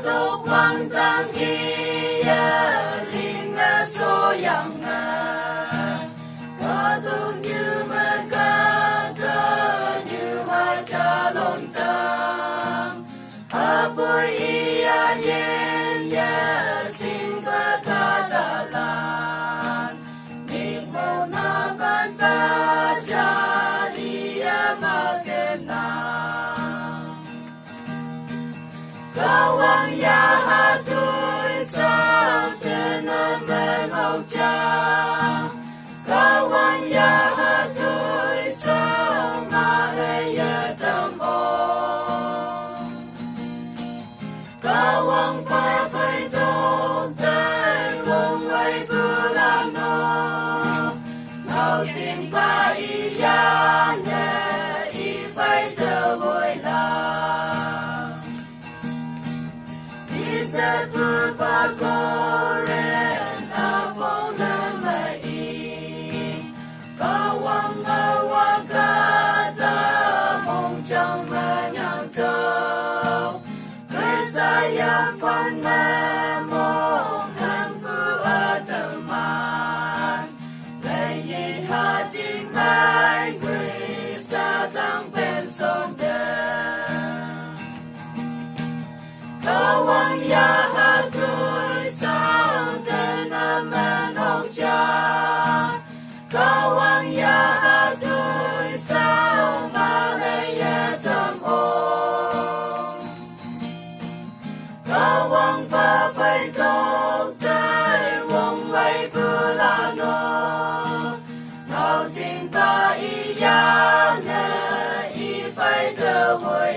都荒唐一夜令我所养啊，我都như mà ca thơ như hoa cha lon tam, apa ia yen ya sing ka katalan, ni mo na banta dia makenang. Kawan ya hatuy sa tinaman o cha, kawan ya hatuy sa maraya tamo, kawan pa phải tốt tay vong way bulano, nào tìm ba iya nhẹ y phải thơ vui lòng. Sa berpakoren afong namai, kawang awakata mong chang menyantau, kesaya fan memong hampu ateman, bayi hajing mai berisa tang penson den. Kawan ya hatuy sao tinaman o cha, kawan ya hatuy sao maraya tamong, kawan pa phải tốt tay vong way bulano, nào tin ta iya nè y phải thơ vui